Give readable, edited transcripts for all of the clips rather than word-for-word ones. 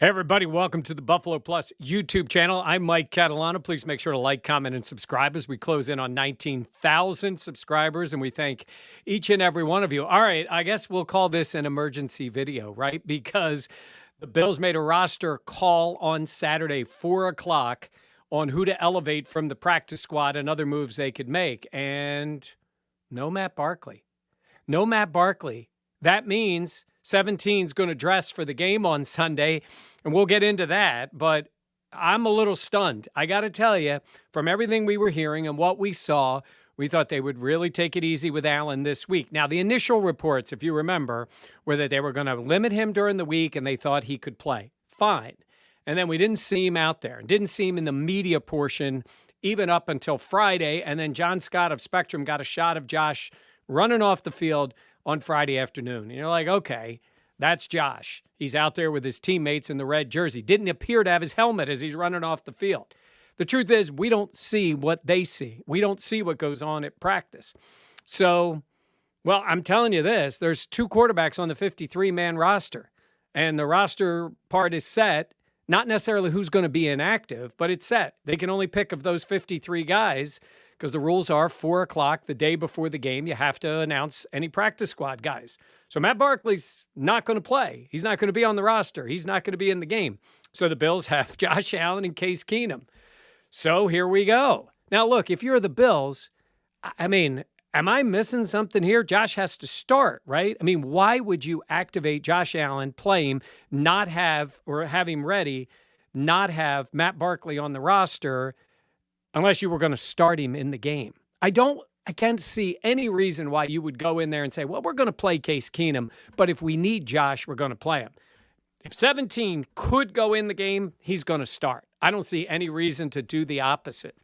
Hey, everybody, welcome to the Buffalo Plus YouTube channel. I'm Mike Catalana. Please make sure to like, comment, and subscribe as we close in on 19,000 subscribers, and we thank each and every one of you. All right, I guess we'll call this an emergency video, right? Because the Bills made a roster call on Saturday, 4 o'clock, on who to elevate from the practice squad and other moves they could make. And no Matt Barkley. No Matt Barkley. That means 17 is going to dress for the game on Sunday, and we'll get into that. But I'm a little stunned. I got to tell you, from everything we were hearing and what we saw, we thought they would really take it easy with Allen this week. Now, the initial reports, if you remember, were that they were going to limit him during the week and they thought he could play. Fine. And then we didn't see him out there. Didn't see him in the media portion even up until Friday. And then John Scott of Spectrum got a shot of Josh running off the field on Friday afternoon. And you're like, okay, that's Josh. He's out there with his teammates in the red jersey. Didn't appear to have his helmet as he's running off the field. The truth is, we don't see what they see. We don't see what goes on at practice. So, well, I'm telling you this, there's two quarterbacks on the 53-man roster, and the roster part is set. Not necessarily who's going to be inactive, but it's set. They can only pick of those 53 guys because the rules are 4 o'clock the day before the game. You have to announce any practice squad guys. So Matt Barkley's not going to play. He's not going to be on the roster. He's not going to be in the game. So the Bills have Josh Allen and Case Keenum. So here we go. Now, look, if you're the Bills, I mean, am I missing something here? Josh has to start, right? I mean, why would you activate Josh Allen, play him, not have, or have him ready, not have Matt Barkley on the roster unless you were going to start him in the game? I can't see any reason why you would go in there and say, well, we're going to play Case Keenum, but if we need Josh, we're going to play him. If 17 could go in the game, he's going to start. I don't see any reason to do the opposite.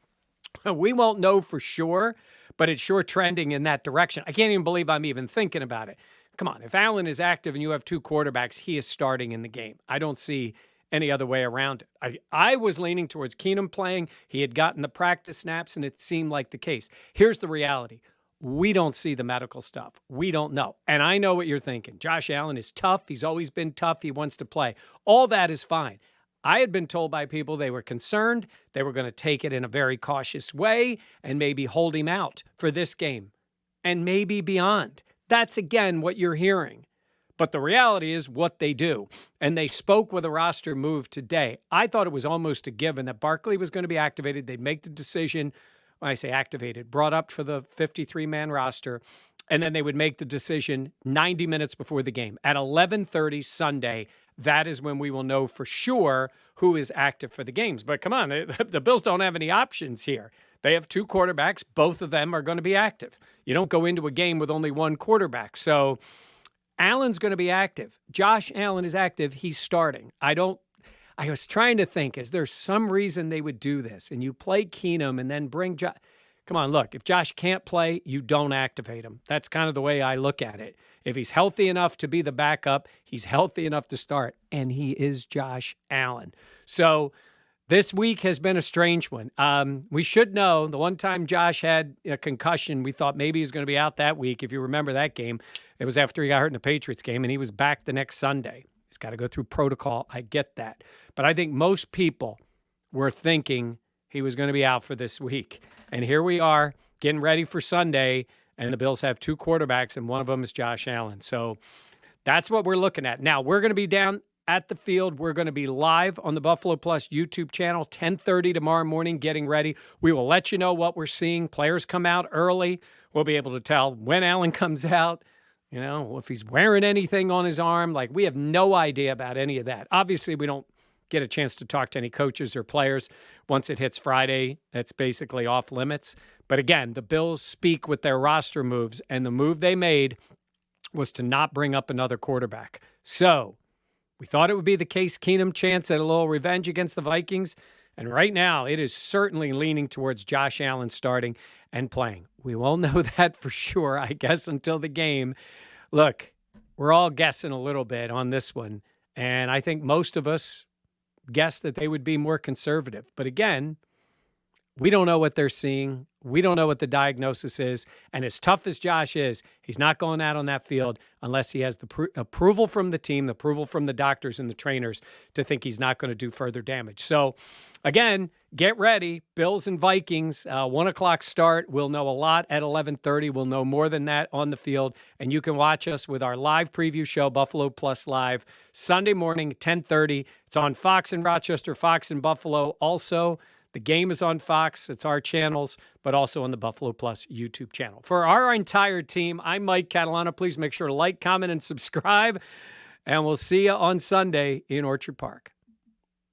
We won't know for sure, but it's sure trending in that direction. I can't even believe I'm even thinking about it. Come on, if Allen is active and you have two quarterbacks, he is starting in the game. I don't see any other way around it. I was leaning towards Keenum playing. He had gotten the practice snaps, and it seemed like the case. Here's the reality. We don't see the medical stuff. We don't know. And I know what you're thinking. Josh Allen is tough. He's always been tough. He wants to play. All that is fine. I had been told by people they were concerned. They were going to take it in a very cautious way and maybe hold him out for this game and maybe beyond. That's, again, what you're hearing. But the reality is what they do. And they spoke with a roster move today. I thought it was almost a given that Barkley was going to be activated. They'd make the decision, when I say activated, brought up for the 53-man roster, and then they would make the decision 90 minutes before the game. At 11:30 Sunday, that is when we will know for sure who is active for the games. But come on, the Bills don't have any options here. They have two quarterbacks. Both of them are going to be active. You don't go into a game with only one quarterback. So Allen's going to be active. Josh Allen is active. He's starting. I was trying to think, is there some reason they would do this? And you play Keenum and then bring Josh. Come on, look, if Josh can't play, you don't activate him. That's kind of the way I look at it. If he's healthy enough to be the backup, he's healthy enough to start, and he is Josh Allen. So this week has been a strange one. We should know the one time Josh had a concussion, we thought maybe he was going to be out that week. If you remember that game, it was after he got hurt in the Patriots game, and he was back the next Sunday. He's got to go through protocol. I get that. But I think most people were thinking he was going to be out for this week. And here we are getting ready for Sunday, and the Bills have two quarterbacks, and one of them is Josh Allen. So that's what we're looking at. Now, we're going to be down at the field. We're going to be live on the Buffalo Plus YouTube channel, 10:30 tomorrow morning, getting ready. We will let you know what we're seeing. Players come out early. We'll be able to tell when Allen comes out, you know, if he's wearing anything on his arm. Like, we have no idea about any of that. Obviously, we don't get a chance to talk to any coaches or players. Once it hits Friday, that's basically off limits. But again, the Bills speak with their roster moves, and the move they made was to not bring up another quarterback. So we thought it would be the Case Keenum chance at a little revenge against the Vikings, and right now it is certainly leaning towards Josh Allen starting and playing. We won't know that for sure, I guess, until the game. Look, we're all guessing a little bit on this one, and I think most of us guessed that they would be more conservative. But again, We don't know what they're seeing. We don't know what the diagnosis is. And as tough as Josh is, he's not going out on that field unless he has the approval from the team, the approval from the doctors and the trainers to think he's not going to do further damage. So, again, get ready. Bills and Vikings, 1 o'clock start. We'll know a lot at 11:30. We'll know more than that on the field. And you can watch us with our live preview show, Buffalo Plus Live, Sunday morning, 10:30. It's on Fox in Rochester, Fox in Buffalo. Also, the game is on Fox. It's our channels, but also on the Buffalo Plus YouTube channel. For our entire team, I'm Mike Catalana. Please make sure to like, comment, and subscribe. And we'll see you on Sunday in Orchard Park.